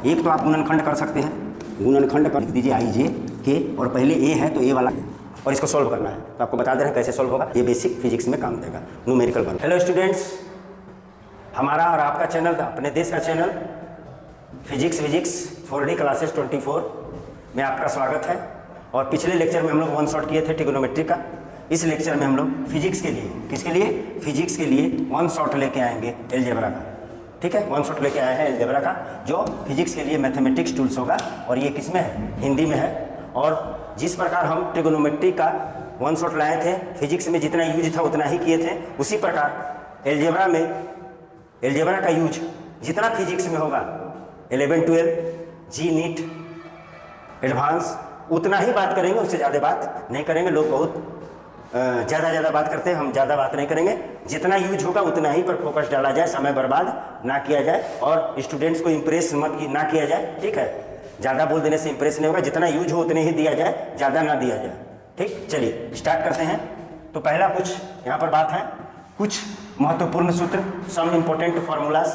एक तो आप गुणनखंड कर सकते हैं, गुणनखंड कर दीजिए आई जे के, और पहले ए है तो ए वाला है और इसको सॉल्व करना है। तो आपको बता दे रहे हैं कैसे सॉल्व होगा, ये बेसिक फिजिक्स में काम देगा, न्यूमेरिकल बन। हेलो स्टूडेंट्स, हमारा और आपका चैनल, अपने देश का चैनल फिजिक्स 4D क्लासेस 24 में आपका स्वागत है। और पिछले लेक्चर में हम लोग वन शॉट किए थे ट्रिग्नोमेट्री का। इस लेक्चर में हम लोग फिजिक्स के लिए, किसके लिए, फिजिक्स के लिए वन शॉट लेके आएंगे एलजेब्रा का। ठीक है, वन शॉट लेके आए हैं एलजेब्रा का, जो फिजिक्स के लिए मैथमेटिक्स टूल्स होगा। और ये किस में है, हिंदी में है। और जिस प्रकार हम ट्रिग्नोमेट्री का वन शॉट लाए थे, फिजिक्स में जितना यूज था उतना ही किए थे, उसी प्रकार एलजेब्रा में, एलजेब्रा का यूज जितना फिजिक्स में होगा 11, 12, जी नीट एडवांस, उतना ही बात करेंगे, उससे ज़्यादा बात नहीं करेंगे। लोग बहुत ज़्यादा बात करते हैं, हम ज़्यादा बात नहीं करेंगे। जितना यूज होगा उतना ही पर फोकस डाला जाए, समय बर्बाद ना किया जाए और स्टूडेंट्स को इम्प्रेस ना किया जाए। ठीक है, ज़्यादा बोल देने से इम्प्रेस नहीं होगा, जितना यूज हो उतने ही दिया जाए, ज़्यादा ना दिया जाए। ठीक, चलिए स्टार्ट करते हैं। तो पहला कुछ यहाँ पर बात है, कुछ महत्वपूर्ण सूत्र, सम इम्पोर्टेंट फार्मूलाज।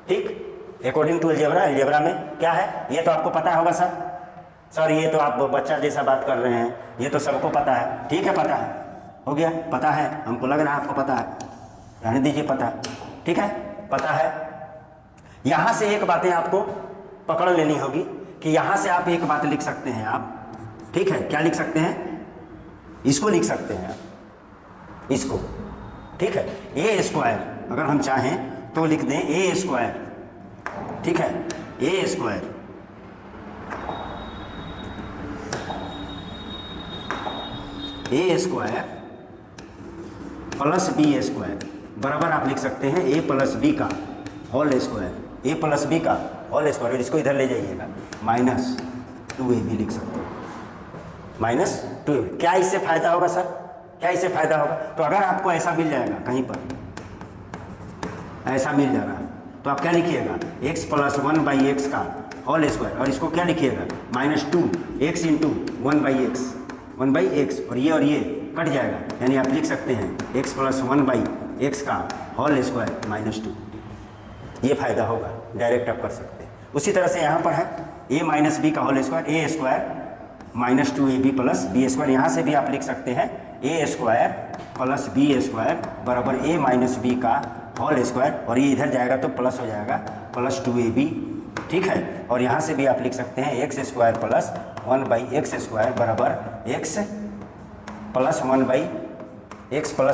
ठीक, अकॉर्डिंग टू एलजेब्रा, एलजेब्रा में क्या है ये तो आपको पता होगा सर, ये तो आप बच्चा जैसा बात कर रहे हैं, ये तो सबको पता है। ठीक है, पता है, हो गया, पता है, हमको लग रहा है आपको पता है, रहने दीजिए पता। ठीक है, पता है। यहाँ से एक बातें आपको पकड़ लेनी होगी कि यहाँ से आप एक बात लिख सकते हैं आप। ठीक है, क्या लिख सकते हैं, इसको लिख सकते हैं आप, इसको। ठीक है, ए स्क्वायर अगर हम चाहें तो लिख दें ए स्क्वायर। ठीक है, ए square A square plus B square बराबर आप लिख सकते हैं ए प्लस बी का होल स्क्वायर, ए प्लस बी का होल स्क्वायर। इसको इधर ले जाइएगा, माइनस 2ab लिख सकते हैं, माइनस 2ab। क्या इससे फायदा होगा सर, क्या इससे फायदा होगा? तो अगर आपको ऐसा मिल जाएगा, कहीं पर ऐसा मिल जा रहा है, तो आप क्या लिखिएगा, x प्लस 1/x का होल स्क्वायर, और इसको क्या लिखिएगा, माइनस 2x इंटू 1/x, और ये कट जाएगा, यानी आप लिख सकते हैं x प्लस 1/x का होल स्क्वायर माइनस 2। ये फायदा होगा, डायरेक्ट आप कर सकते हैं। उसी तरह से यहाँ पर है a माइनस बी का whole square, A square minus 2ab plus B square. यहाँ से भी आप लिख सकते हैं A square plus B square बराबर ए माइनस बी का होल स्क्वायर, और ये इधर जाएगा तो प्लस हो जाएगा, प्लस 2ab। ठीक है, और यहाँ से भी आप लिख सकते हैं x square plus 1/x square बराबर x प्लस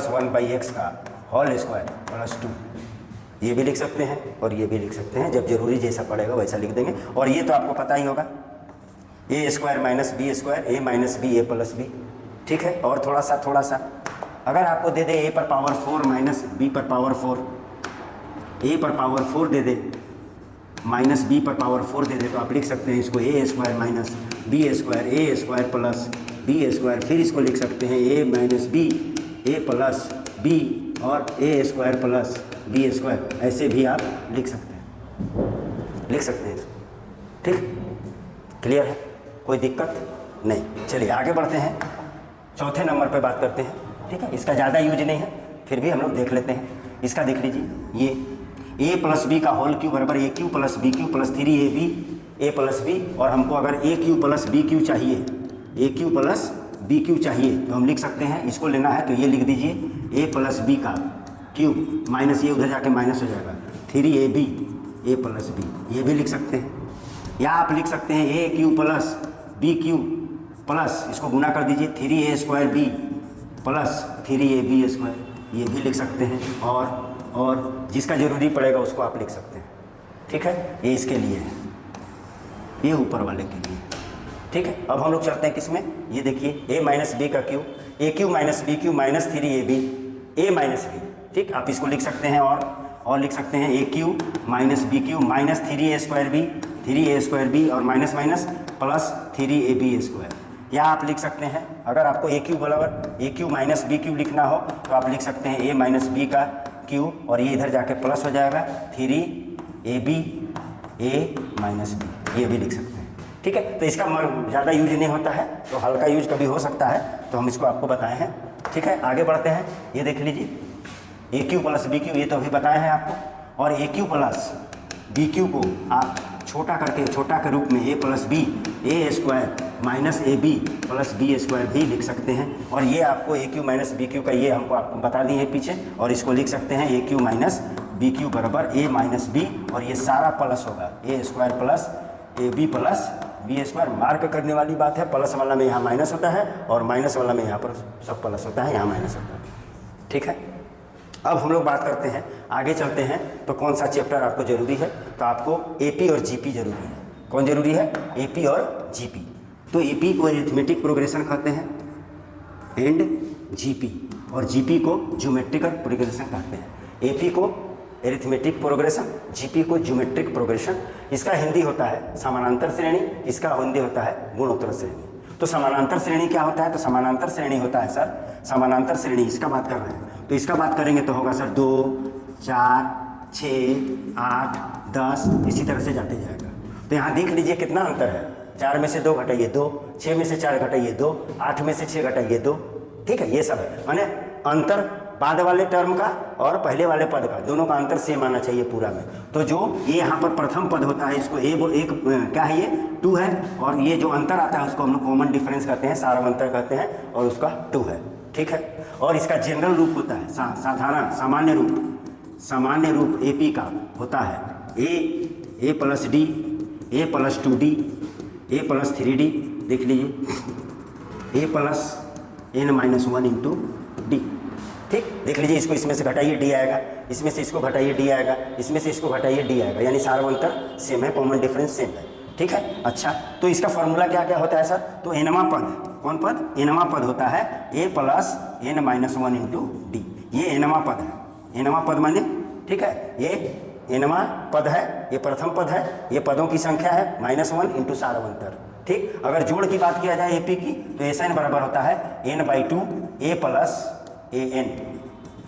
1/x का होल स्क्वायर प्लस 2। ये भी लिख सकते हैं और ये भी लिख सकते हैं, जब जरूरी जैसा पड़ेगा वैसा लिख देंगे। और ये तो आपको पता ही होगा, A square minus B square, A minus B A plus B. ठीक है, और थोड़ा सा अगर आपको दे दे ए पर पावर 4 माइनस बी पर पावर 4, ए पर पावर 4 दे दे माइनस बी पर पावर 4 दे दे, तो आप लिख सकते हैं इसको ए square minus B square, A square plus B square. फिर इसको लिख सकते हैं ए माइनस बी ए प्लस बी और ए स्क्वायर प्लस बी स्क्वायर। ऐसे भी आप लिख सकते हैं, लिख सकते हैं इसको। ठीक, क्लियर है, कोई दिक्कत नहीं। चलिए आगे बढ़ते हैं, चौथे नंबर पे बात करते हैं। ठीक है, इसका ज़्यादा यूज नहीं है, फिर भी हम लोग देख लेते हैं। इसका देख लीजिए, ये ए प्लस बी का होल क्यू बराबर A cube plus B cube plus 3ab A plus B. और हमको अगर A cube plus B cube चाहिए, A cube plus B cube चाहिए, तो हम लिख सकते हैं, इसको लेना है तो ये लिख दीजिए ए प्लस बी का क्यूब माइनस ये उधर जाके माइनस हो जाएगा 3ab ए प्लस बी। ये भी लिख सकते हैं, या आप लिख सकते हैं A cube plus B cube plus, इसको गुना कर दीजिए 3a square B plus 3ab square. ये भी लिख सकते हैं, और जिसका ज़रूरी पड़ेगा उसको आप लिख सकते हैं। ठीक है, ये इसके लिए है, ये ऊपर वाले के लिए। ठीक है, अब हम लोग चलते हैं किसमें, ये देखिए ए माइनस बी का cube, A cube minus B cube minus 3ab A minus B. ठीक, आप इसको लिख सकते हैं, और लिख सकते हैं A cube minus B cube minus 3a square B और minus minus plus 3ab square. या आप लिख सकते हैं, अगर आपको ए क्यू बराबर A cube minus B Q लिखना हो तो आप लिख सकते हैं ए माइनस बी का क्यू, और ये इधर जाके प्लस हो जाएगा 3ab ए माइनस बी। ये भी लिख सकते हैं। ठीक है, तो इसका ज़्यादा यूज नहीं होता है, तो हल्का यूज कभी हो सकता है, तो हम इसको आपको बताए हैं। ठीक है, आगे बढ़ते हैं। ये देख लीजिए A cube plus B cube, ये तो अभी बताए हैं आपको, और A cube plus B cube को आप छोटा करके, छोटा के रूप में A plus B A square minus A B plus B square भी लिख सकते हैं। और ये आपको A cube minus B cube का ये हमको आपको बता दिए हैं पीछे, और इसको लिख सकते हैं A cube minus B cube बराबर ए माइनस बी, और ये सारा प्लस होगा A square plus A B plus B square. Mark करने वाली बात है, प्लस वाला में यहाँ माइनस होता है और माइनस वाला में यहाँ पर सब प्लस होता है, यहाँ माइनस होता है। ठीक है, अब हम लोग बात करते हैं, आगे चलते हैं। तो कौन सा चैप्टर आपको जरूरी है? तो आपको एपी और जीपी जरूरी है। कौन जरूरी है? एपी और जीपी। तो एपी को अरिथमेटिक प्रोग्रेशन कहते हैं एंड जीपी, और जीपी को ज्योमेट्रिकल प्रोग्रेशन कहते हैं। एपी को एरिथमेटिक प्रोग्रेशन, जीपी को ज्योमेट्रिक प्रोग्रेशन। इसका हिंदी होता है समानांतर श्रेणी, इसका हिंदी होता है गुणोत्तर श्रेणी। तो समानांतर श्रेणी क्या होता है? तो समानांतर श्रेणी होता है सर, समानांतर श्रेणी इसका बात कर रहे हैं, तो इसका बात करेंगे तो होगा सर 2, 4, 6, 8, 10 इसी तरह से जाते जाएगा। तो यहाँ देख लीजिए कितना अंतर है, 4 में से 2 घटाइए 2, 6 में से 4 घटाइए 2, 8 में से 6 घटाइए 2। ठीक है, ये सब है, माने अंतर बाद वाले टर्म का और पहले वाले पद का, दोनों का अंतर सेम आना चाहिए पूरा में। तो जो ये यहाँ पर प्रथम पद होता है इसको एक क्या है, ये 2 है, और ये जो अंतर आता है उसको हम लोग कॉमन डिफरेंस कहते हैं, सारा अंतर कहते हैं, और उसका 2 है। ठीक है, और इसका जनरल रूप होता है साधारण सामान्य रूप एपी का होता है A plus D, A plus 2d, A plus 3d। देख लीजिए A plus n minus 1 into D. ठीक, देख लीजिए इसको इसमें से घटाइए डी आएगा, इसमें से इसको घटाइए डी आएगा, इसमें से इसको घटाइए डी आएगा, यानी सारा अंतर सेम है, कॉमन डिफरेंस सेम है। ठीक है, अच्छा तो इसका फॉर्मूला क्या क्या होता है सर? तो एनवा पद, कौन पद? एनवा पद होता है A plus n minus 1 into D. ये एनवा पद है, एनवा पद माने, ठीक है, ये एनवा पद है, ये प्रथम पद है, ये पदों की संख्या है -1 इंटू सारा अंतर। ठीक, अगर जोड़ की बात किया जाए एपी की तो एस एन बराबर होता है n/2 a plus A N,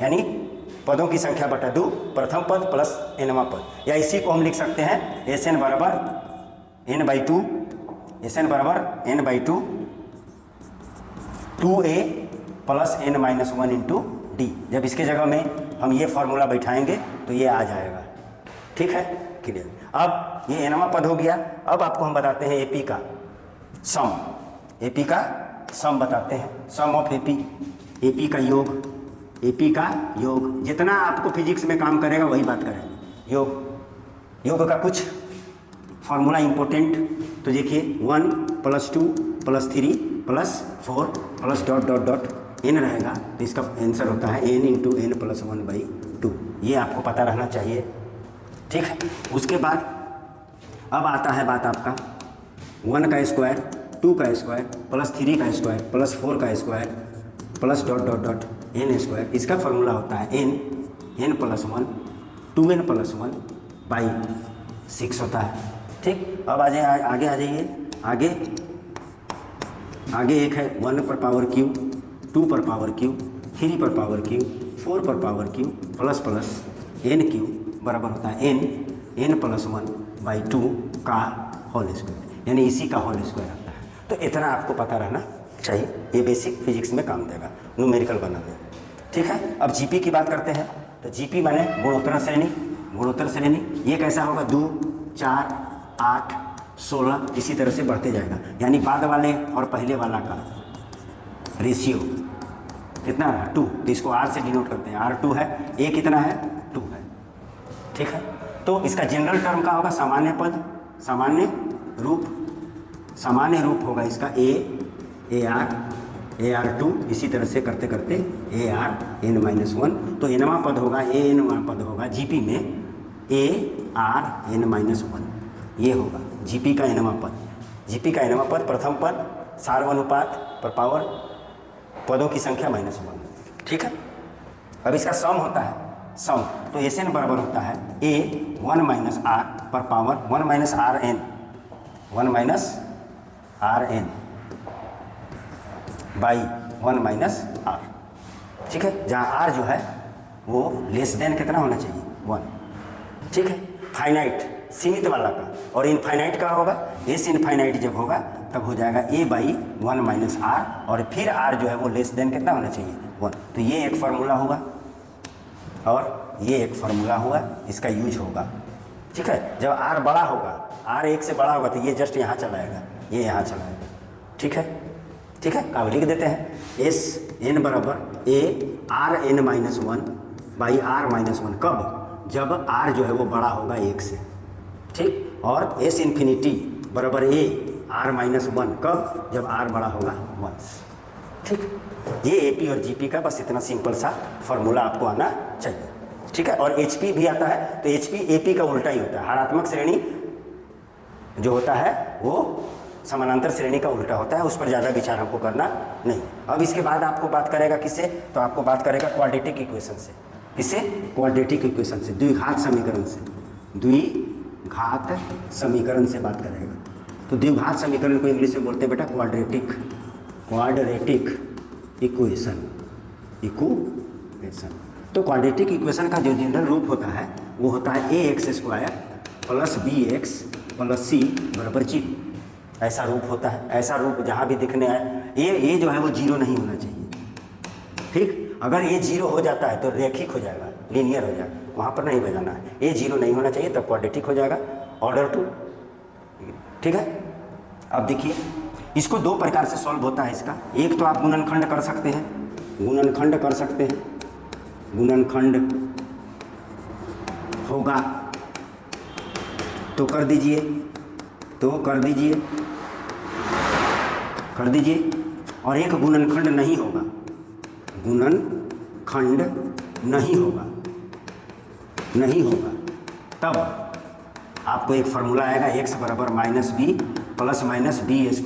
यानी पदों की संख्या बटा 2, प्रथम पद प्लस एनवा पद, या इसी को हम लिख सकते हैं एस एन बराबर n/2, एस एन बराबर n/2 2a plus n minus 1 into D. जब इसके जगह में हम ये फार्मूला बैठाएंगे तो ये आ जाएगा। ठीक है, क्लियर। अब ये एनवा पद हो गया। अब आपको हम बताते हैं एपी का सम, एपी का सम बताते हैं, सम ऑफ एपी, एपी का योग, एपी का योग। जितना आपको फिजिक्स में काम करेगा वही बात करेंगे। योग का कुछ फार्मूला इंपॉर्टेंट, तो देखिए 1 + 2 + 3 + 4 plus dot dot dot n रहेगा, तो इसका आंसर होता है n इंटू n + 1/2। ये आपको पता रहना चाहिए। ठीक है, उसके बाद अब आता है बात आपका 1 का स्क्वायर, 2 का स्क्वायर प्लस 3 का स्क्वायर प्लस 4 का square plus dot dot dot n square. इसका फार्मूला होता है n + 1 2n + 1/6 होता है। ठीक, अब आगे आ जाइए, आगे एक है 1 पर पावर क्यूब, 2 पर पावर क्यूब, 3 पर पावर क्यूब, 4 पर power cube plus plus n cube बराबर होता है n + 1/2 का होल स्क्वायर, यानी इसी का होल स्क्वायर आता है। तो इतना आपको पता रहना चाहिए, ये बेसिक फिजिक्स में काम देगा, न्यूमेरिकल बनाने। ठीक है, अब जीपी की बात करते हैं। तो जीपी माने गुणोत्तर श्रेणी। ये कैसा होगा? 2, 4, 8, 16 इसी तरह से बढ़ते जाएगा, यानी बाद वाले और पहले वाला का रेशियो कितना रहा? 2। तो इसको R से डिनोट करते हैं, R2 है, A कितना है? 2 है। ठीक है, तो इसका जनरल टर्म का होगा सामान्य पद, सामान्य रूप होगा इसका AR2, इसी तरह से करते करते ARn-1। तो एनवा पद होगा, एनवा पद होगा जीपी में ARn-1, ये होगा जीपी का एनवा पद। जीपी का एनवा पद प्रथम पद सार्वनुपात पर पावर पदों की संख्या -1। ठीक है, अब इसका सम होता है सम, तो Sn बराबर होता है A1 - R पर power 1 - Rn, 1 - Rn by 1 - R। ठीक है, जहाँ R जो है वो लेस देन कितना होना चाहिए? 1। ठीक है, फाइनाइट सीमित वाला का, और इनफाइनाइट का होगा एस इनफाइनाइट जब होगा तब हो जाएगा A/1 - R, और फिर R जो है वो लेस देन कितना होना चाहिए? 1। तो ये एक फार्मूला होगा और ये एक फार्मूला हुआ, इसका यूज होगा। ठीक है। जब r बड़ा होगा, r 1 से बड़ा होगा तो ये जस्ट यहाँ चला आएगा, ये यहाँ चला आएगा, ठीक है, ठीक है। अब लिख देते हैं एस एन बराबर a r n minus one by r minus one. कब? जब r जो है वो बड़ा होगा 1 से, ठीक। और एस इन्फिनिटी बराबर ए आर माइनस वन। कब? जब r बड़ा होगा 1, ठीक। ये AP और GP का बस इतना सिंपल सा फॉर्मूला आपको आना चाहिए, ठीक है। और HP भी आता है, तो HP AP का उल्टा ही होता है। हरात्मक श्रेणी जो होता है वो समानांतर श्रेणी का उल्टा होता है, उस पर ज़्यादा विचार हमको करना नहीं। अब इसके बाद आपको बात करेगा किससे? तो आपको बात करेगा क्वाड्रेटिक इक्वेशन से। किससे? क्वाड्रेटिक इक्वेशन से, द्विघात समीकरण से। द्विघात समीकरण से बात करेगा। तो द्विघात समीकरण को इंग्लिश में बोलते हैं बेटा क्वाड्रेटिक इक्वेशन। तो क्वाड्रेटिक इक्वेशन का जो जनरल रूप होता है वो होता है ax² plus bx plus c बराबर 0। ऐसा रूप होता है। ऐसा रूप जहाँ भी दिखने आए, ये जो है वो 0 नहीं होना चाहिए, ठीक। अगर ये 0 हो जाता है तो रैखिक हो जाएगा, लीनियर हो जाएगा, वहाँ पर नहीं बजाना है। ये 0 नहीं होना चाहिए, तब क्वाड्रेटिक हो जाएगा, ऑर्डर 2, ठीक है। अब देखिए इसको दो प्रकार से सॉल्व होता है इसका। एक तो आप गुणनखंड कर सकते हैं, गुणनखंड कर सकते हैं, गुणनखंड होगा तो कर दीजिए, तो कर दीजिए, कर दीजिए। और एक गुणनखंड नहीं होगा, गुणनखंड नहीं होगा, नहीं होगा, तब आपको एक फार्मूला आएगा x बराबर minus b plus minus b²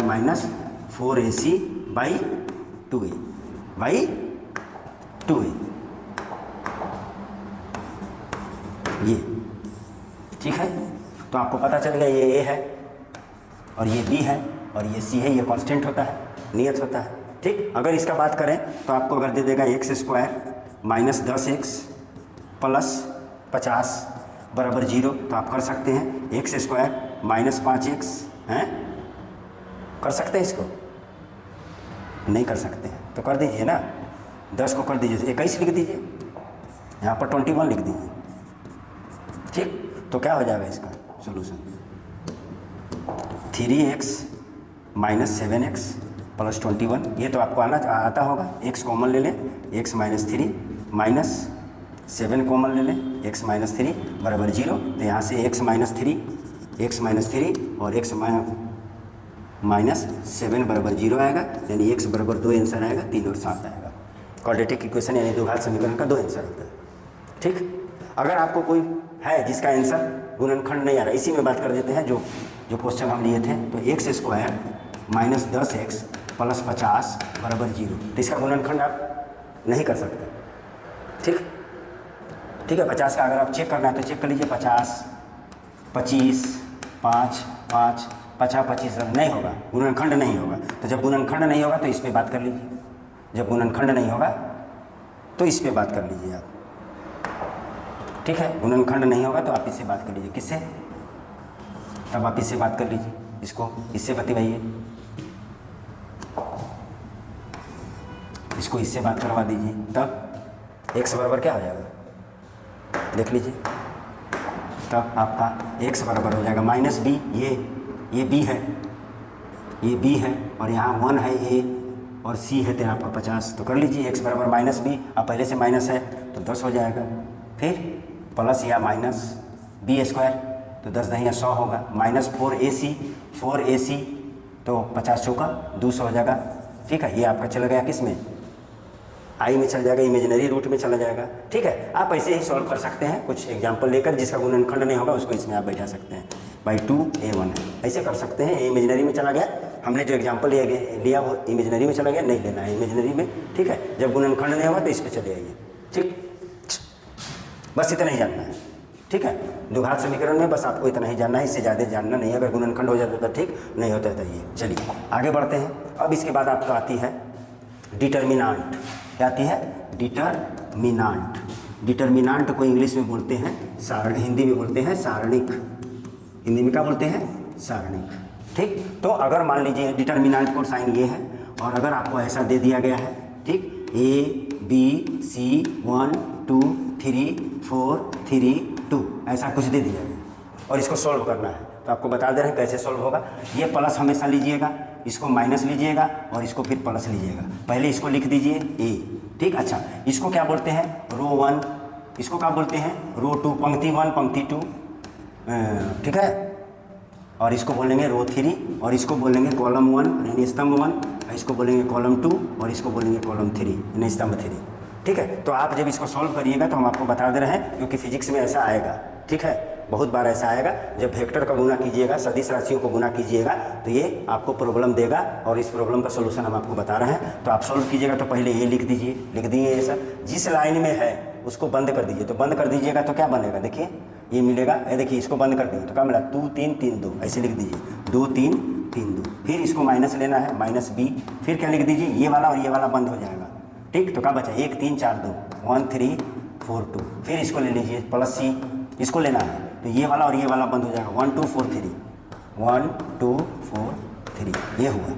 minus 4ac by 2a by 2a, ये ठीक है। तो आपको पता चल गया ये a है और ये b है और ये c है, ये कांस्टेंट होता है, नियत होता है, ठीक। अगर इसका बात करें तो आपको अगर दे देगा x² माइनस 10x प्लस 50 बराबर 0, तो आप कर सकते हैं x² माइनस 5x, हैं, कर सकते हैं इसको? नहीं कर सकते हैं, तो कर दीजिए ना, 10 को कर दीजिए 21 लिख दीजिए, यहाँ पर 21 लिख दीजिए, ठीक। तो क्या हो जाएगा इसका solution? 3x minus 7x plus 21। ये तो आपको आता होगा। x कॉमन ले लें, x माइनस 3 माइनस 7 कॉमन ले लें, x माइनस 3 बराबर 0। तो यहाँ से x माइनस 3 और x माइनस 7 बराबर 0 आएगा, यानी x बराबर 2 आंसर आएगा, 3 और 7 आएगा। क्वाड्रेटिक इक्वेशन यानी द्विघात समीकरण का 2 आंसर होता है, ठीक। अगर आपको कोई है जिसका आंसर गुणनखंड नहीं आ रहा, इसी में बात कर देते हैं जो क्वेश्चन हम लिए थे। तो x² माइनस 10x प्लस 50 बराबर 0, तो इसका गुणनखंड आप नहीं कर सकते, ठीक, ठीक है। 50 का अगर आप चेक करना है तो चेक कर लीजिए, 50, 25, 5, 5, 50, 25 नहीं होगा, गुणनखंड नहीं होगा। तो जब गुणनखंड नहीं होगा तो इस पे बात कर लीजिए, जब गुणनखंड नहीं होगा तो इस पे बात कर लीजिए आप, ठीक है। गुणनखंड नहीं होगा तो आप इससे बात कर लीजिए, किससे? तब आप इससे बात कर लीजिए, इसको इससे बतवाइए, इसको इससे बात करवा दीजिए, तब x बराबर क्या हो जाएगा देख लीजिए। तब आपका x बराबर हो जाएगा माइनस बी, ये b है, ये b है और यहाँ 1 है a और c है, तो आपका 50। तो कर लीजिए x बराबर माइनस बी, अब पहले से माइनस है तो 10 हो जाएगा, फिर प्लस या माइनस b², तो 10 नहीं 100 होगा, माइनस 4ac तो 50 चौका 200 हो जाएगा, ठीक है। ये आपका चला गया किस में? आई में चल जाएगा, इमेजिनरी रूट में चला जाएगा, ठीक है। आप ऐसे ही सॉल्व कर सकते हैं, कुछ एग्जांपल लेकर, जिसका गुणनखंड नहीं होगा उसको इसमें आप बैठा सकते हैं, बाई 2a1 है, ऐसे कर सकते हैं। इमेजिनरी में चला गया, हमने जो एग्जांपल लिया वो इमेजिनरी में चला गया, नहीं लेना है इमेजिनरी में, ठीक है। जब गुणनखंड नहीं होगा तो इस पर चले आइए, ठीक। बस इतना ही जानना है, ठीक है। द्विघात समीकरण में बस आपको इतना ही जानना है, इससे ज़्यादा जानना नहीं है। अगर गुणनखंड हो जाता तो ठीक, नहीं होता तो ये। चलिए आगे बढ़ते हैं। अब इसके बाद आपका आती है डिटर्मिनांट। क्या आती है? डिटर्मिनांट। डिटर्मिनांट को इंग्लिश में बोलते हैं हिंदी में बोलते हैं सारणिक। हिंदी में क्या बोलते हैं? सारणिक, ठीक। तो अगर मान लीजिए डिटर्मिनांट को साइन ये है और अगर आपको ऐसा दे दिया गया है, ठीक, A B C 1 2 3 4 3 2 ऐसा कुछ दे दिया गया और इसको सॉल्व करना है। तो आपको बता दे रहे हैं कैसे सॉल्व होगा। ये प्लस हमेशा लीजिएगा, इसको माइनस लीजिएगा और इसको फिर प्लस लीजिएगा। पहले इसको लिख दीजिए ए, ठीक। अच्छा, इसको क्या बोलते हैं? रो 1, इसको क्या बोलते हैं? रो 2, पंक्ति 1 पंक्ति 2, ठीक है। और इसको बोलेंगे रो 3 और इसको बोलेंगे कॉलम 1 यानी स्तंभ 1, इसको बोलेंगे कॉलम 2 और इसको बोलेंगे कॉलम 3 यानी स्तंभ 3, ठीक है। तो आप जब इसको सॉल्व करिएगा तो हम आपको बता दे रहे हैं, क्योंकि फिजिक्स में ऐसा आएगा, ठीक है, बहुत बार ऐसा आएगा। जब वेक्टर का गुना कीजिएगा, सदिश राशियों को गुना कीजिएगा तो ये आपको प्रॉब्लम देगा और इस प्रॉब्लम का सोल्यूशन हम आपको बता रहे हैं। तो आप सॉल्व कीजिएगा तो पहले ये लिख दीजिए, लिख दिए ये सब। जिस लाइन में है उसको बंद कर दीजिए, तो बंद कर दीजिएगा तो क्या बनेगा? देखिए ये मिलेगा, ये देखिए इसको बंद कर दीजिए तो क्या मिला? 2 3 3 2 ऐसे लिख दीजिए, 2 3 3 2। फिर इसको माइनस लेना है, माइनस बी, फिर क्या लिख दीजिए? ये वाला और ये वाला बंद हो जाएगा, ठीक। तो क्या बचा? 1 3 4 2 1 3 4 2। फिर इसको ले लीजिए प्लस सी, इसको लेना है तो ये वाला और ये वाला बंद हो जाएगा, 1 2 4 3 1 2 4 3, ये हुआ,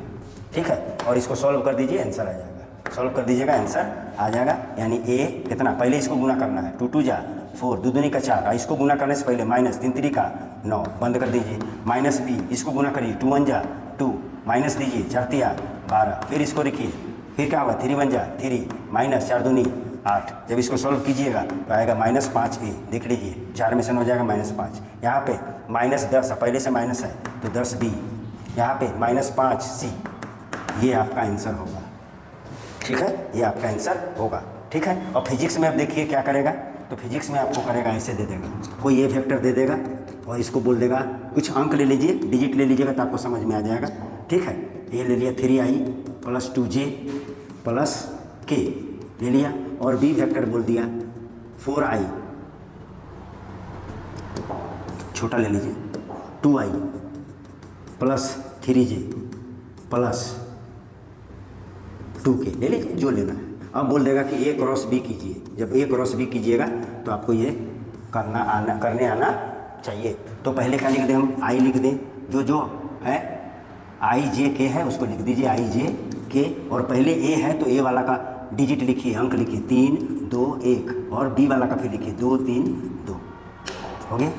ठीक है। और इसको सॉल्व कर दीजिए, आंसर आ जाएगा। सॉल्व कर दीजिएगा, आंसर आ जाएगा। यानी ए कितना? पहले इसको गुना करना है, 2 2 जा 4, 2 दूनी का 4, इसको गुना करने से पहले माइनस 3 3 का 9, बंद कर दीजिए। माइनस बी, इसको गुना करिए, 2 1 जा 2, माइनस दीजिए 4 3 12, फिर इसको लिखिए, फिर क्या होगा? 3 1 जा 3, माइनस 4 दूनी 8। जब इसको सॉल्व कीजिएगा तो आएगा माइनस 5 ए, देख लीजिए 4 में से 9 हो जाएगा माइनस 5। यहाँ पे माइनस 10 पहले से माइनस है तो 10 बी, यहाँ पे माइनस 5 सी, ये आपका आंसर होगा, ठीक है, ये आपका आंसर होगा, ठीक है। और फिजिक्स में अब देखिए क्या करेगा, तो फिजिक्स में आपको करेगा ऐसे दे देगा, कोई ये वेक्टर दे देगा और इसको बोल देगा कुछ अंक ले लीजिए, डिजिट ले लीजिएगा तो आपको समझ में आ जाएगा, ठीक है। ये ले लिया 3i plus 2j plus k ले लिया, और बी वेक्टर बोल दिया 4i, छोटा ले लीजिए, 2i plus 3j plus 2k ले लीजिए, जो लेना है। अब बोल देगा कि ए क्रॉस बी कीजिए। जब ए क्रॉस बी कीजिएगा तो आपको ये करने आना चाहिए। तो पहले क्या लिख दें हम? आई लिख दें, जो है आई जे के है उसको लिख दीजिए आई जे के, और पहले ए है तो ए वाला का डिजिट लिखिए, अंक लिखिए 3 2 1, और बी वाला का फिर लिखिए 2 3 2, हो गया,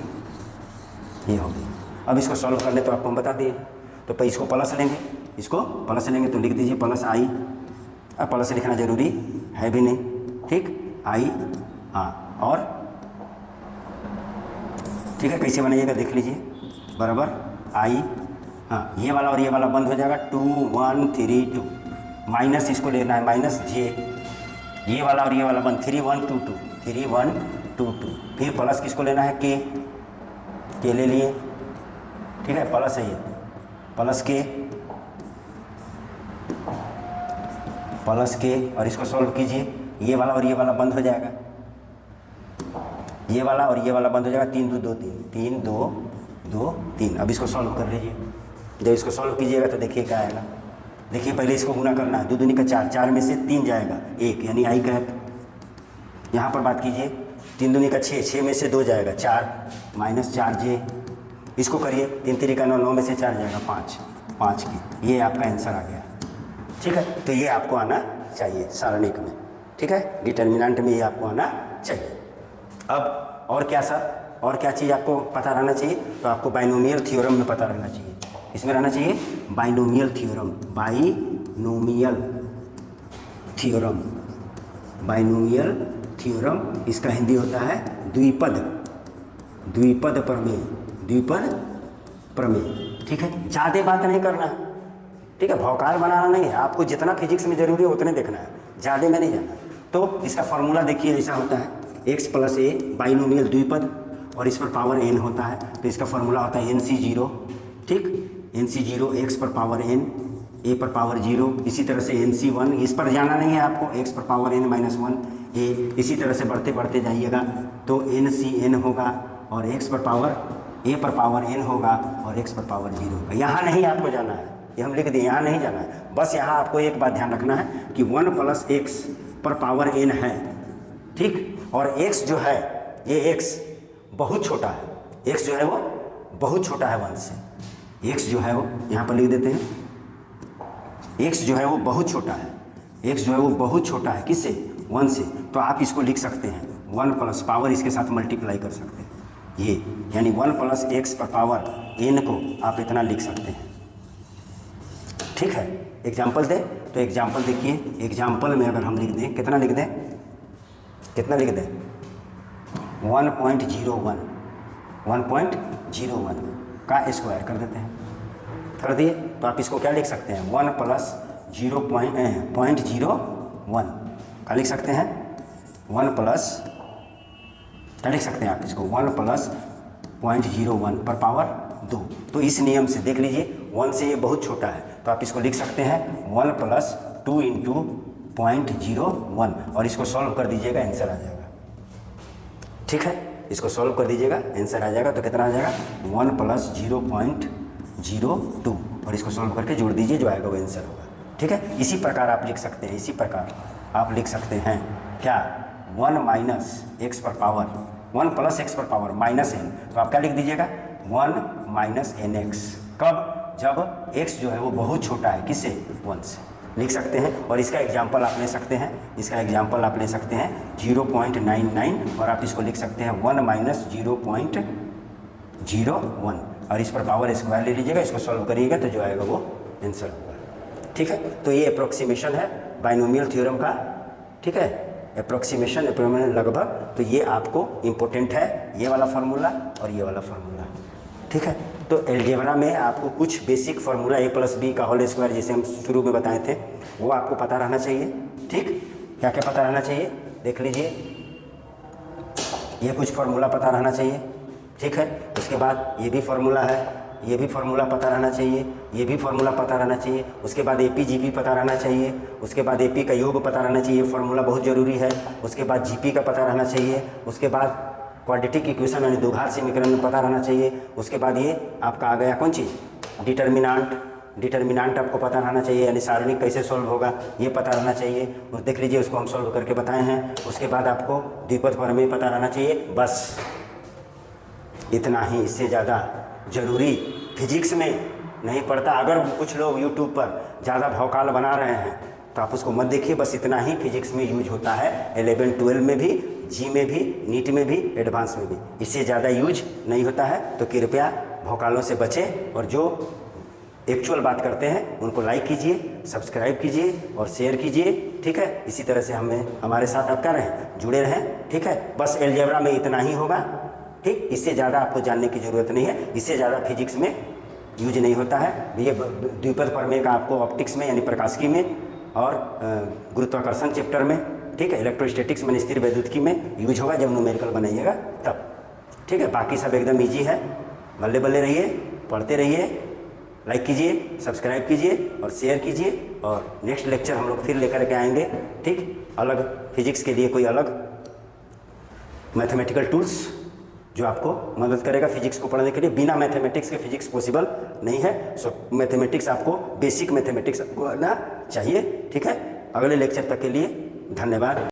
ये हो गया। अब इसको सॉल्व कर ले तो आपको हम बता दिए। तो पहले इसको प्लस लेंगे, इसको प्लस लेंगे तो लिख दीजिए प्लस आई, अब प्लस लिखना जरूरी है भी नहीं, ठीक, आई, हाँ, और ठीक है, कैसे बनाइएगा देख लीजिए, बराबर आई, हाँ, ये वाला और ये वाला बंद हो जाएगा, 2 1 3 2, माइनस इसको लेना है माइनस जे, ये वाला और ये वाला बंद, 3 1 2 2 3 1 2 2, फिर प्लस किसको लेना है? के ले लिए, ठीक है, प्लस है ये, प्लस के और इसको सॉल्व कीजिए, ये वाला और ये वाला बंद हो जाएगा, ये वाला और ये वाला बंद हो जाएगा, 3 2 2 3 3 2 2 3। अब इसको सॉल्व कर लीजिए। जब इसको सॉल्व कीजिएगा तो देखिए क्या आएगा, देखिए पहले इसको गुना करना है, 2 दूनी का 4, 4 में से 3 जाएगा 1 यानी आई कैप। यहाँ पर बात कीजिए, 3 दूनी का 6, 6 में से 2 जाएगा 4 माइनस 4 जे, इसको करिए 3 3 का 9, 9 में से 4 जाएगा 5 5 की, ये आपका आंसर आ गया, ठीक है। तो ये आपको आना चाहिए सारणिक में, ठीक है, डिटर्मिनेंट में ये आपको आना चाहिए। अब और क्या सर, और क्या चीज़ आपको पता रहना चाहिए? तो आपको बाइनोमियल थ्योरम में पता रहना चाहिए। इसमें रहना चाहिए binomial theorem, binomial theorem, binomial theorem, इसका हिंदी होता है द्विपद, द्विपद प्रमेय, द्विपद प्रमेय, ठीक है। ज़्यादा बात नहीं करना है, ठीक है, भौकाल बनाना नहीं है, आपको जितना फिजिक्स में जरूरी है उतने देखना है, ज़्यादा में नहीं जाना। तो इसका फॉर्मूला देखिए ऐसा होता है, x प्लस ए, बाइनोमियल द्विपद, और इस पर पावर n होता है, तो इसका फॉर्मूला होता है NC0, ठीक, NC0 x पर पावर n, a पर पावर 0, इसी तरह से NC1, इस पर जाना नहीं है आपको, x पर पावर n माइनस 1 a, इसी तरह से बढ़ते बढ़ते जाइएगा तो NCn होगा, और x पर पावर a पर पावर n होगा, और x पर पावर 0 होगा। यहाँ नहीं आपको जाना है, ये हम लिख दिए, यहाँ नहीं जाना है, बस यहाँ आपको एक बात ध्यान रखना है कि 1 प्लस x पर पावर n है, ठीक, और x जो है ये x बहुत छोटा है, x जो है वो बहुत छोटा है 1 से, x जो है वो यहाँ पर लिख देते हैं, x जो है वो बहुत छोटा है, x जो है वो बहुत छोटा है किससे? 1 से, तो आप इसको लिख सकते हैं 1 प्लस पावर इसके साथ मल्टीप्लाई कर सकते हैं, ये यानी 1 प्लस एक्स पर पावर n को आप इतना लिख सकते हैं। ठीक है, एग्जाम्पल दें तो एग्जाम्पल देखिए, एग्जाम्पल में अगर हम लिख दें, कितना लिख दें, कितना लिख दें 1.01 का स्क्वायर कर देते हैं, कर दिए तो आप इसको क्या लिख सकते हैं 1 प्लस 0.01 का लिख सकते हैं, 1 प्लस क्या लिख सकते हैं आप इसको 1 प्लस 0.01 पर पावर 2। तो इस नियम से देख लीजिए 1 से ये बहुत छोटा है तो आप इसको लिख सकते हैं 1 प्लस 2 इंटू 0.01 और इसको सॉल्व कर दीजिएगा, आंसर आ जाएगा। ठीक है, इसको सॉल्व कर दीजिएगा, आंसर आ जाएगा। तो कितना आ जाएगा 1 प्लस 0.02 और इसको सॉल्व करके जोड़ दीजिए, जो आएगा वो आंसर होगा। ठीक है, इसी प्रकार आप लिख सकते हैं, इसी प्रकार आप लिख सकते हैं क्या 1 माइनस एक्स पर पावर 1 प्लस एक्स पर पावर माइनस एन, तो आप क्या लिख दीजिएगा 1 माइनस एन एक्स। कब, जब x जो है वो बहुत छोटा है, किससे 1 से लिख सकते हैं। और इसका एग्जाम्पल आप ले सकते हैं, इसका एग्जाम्पल आप ले सकते हैं 0.99 और आप इसको लिख सकते हैं 1 माइनस 0.01 और इस पर पावर स्क्वायर ले लीजिएगा, इसको सॉल्व करिएगा तो जो आएगा वो आंसर होगा। ठीक है, तो ये अप्रोक्सीमेशन है बाइनोमियल थ्योरम का। ठीक है, अप्रोक्सीमेशन लगभग, तो ये आपको इम्पोर्टेंट है, ये वाला फार्मूला और ये वाला फार्मूला। ठीक है, तो अलजेब्रा में आपको कुछ basic formula a plus B का होल स्क्वायर जैसे हम शुरू में बताए थे वो आपको पता रहना चाहिए। ठीक, क्या क्या पता रहना चाहिए देख लीजिए, ये कुछ फार्मूला पता रहना चाहिए। ठीक है, उसके बाद ये भी फार्मूला है, ये भी फार्मूला पता रहना चाहिए, ये भी फार्मूला पता रहना चाहिए। उसके बाद AP GP पता रहना चाहिए, उसके बाद AP का योग पता रहना चाहिए, फार्मूला बहुत ज़रूरी है। उसके बाद GP का पता रहना चाहिए, उसके बाद क्वाड्रेटिक इक्वेशन यानी द्विघात समीकरण पता रहना चाहिए। उसके बाद ये आपका आ गया कौन चीज़, डिटर्मिनांट आपको पता रहना चाहिए, यानी सारणिक कैसे सॉल्व होगा ये पता रहना चाहिए। उस देख लीजिए, उसको हम सॉल्व करके बताए हैं। उसके बाद आपको द्विपद प्रमेय पता रहना चाहिए, बस इतना ही, इससे ज़्यादा ज़रूरी फिजिक्स में नहीं पड़ता। अगर कुछ लोग यूट्यूब पर ज़्यादा भौकाल बना रहे हैं तो आप उसको मत देखिए, बस इतना ही फिजिक्स में यूज होता है, 11 12 में भी, जी में भी, नीट में भी, एडवांस में भी, इससे ज़्यादा यूज नहीं होता है। तो कृपया भौकालों से बचें और जो एक्चुअल बात करते हैं उनको लाइक कीजिए, सब्सक्राइब कीजिए और शेयर कीजिए। ठीक है, इसी तरह से हमारे साथ आप क्या रहें, जुड़े रहें। ठीक है, बस अलजेब्रा में इतना ही होगा। ठीक, इससे ज़्यादा आपको जानने की ज़रूरत नहीं है, इससे ज़्यादा फिजिक्स में यूज नहीं होता है। ये द्विपद प्रमेय का आपको ऑप्टिक्स में यानी प्रकाशिकी में और गुरुत्वाकर्षण चैप्टर में, ठीक है, इलेक्ट्रोस्टैटिक्स में स्थिर वैद्युतिकी में यूज होगा जब न्यूमेरिकल बनाइएगा तब। ठीक है, बाकी सब एकदम ईजी है। बल्ले बल्ले रहिए, पढ़ते रहिए, लाइक कीजिए, सब्सक्राइब कीजिए और शेयर कीजिए। और नेक्स्ट लेक्चर हम लोग फिर लेकर के आएंगे। ठीक, अलग फिजिक्स के लिए कोई अलग मैथमेटिकल टूल्स जो आपको मदद करेगा फिजिक्स को पढ़ने के लिए। बिना मैथमेटिक्स के फिजिक्स पॉसिबल नहीं है। सो मैथमेटिक्स आपको, बेसिक मैथमेटिक्स आपको आना चाहिए। ठीक है, अगले लेक्चर तक के लिए धन्यवाद।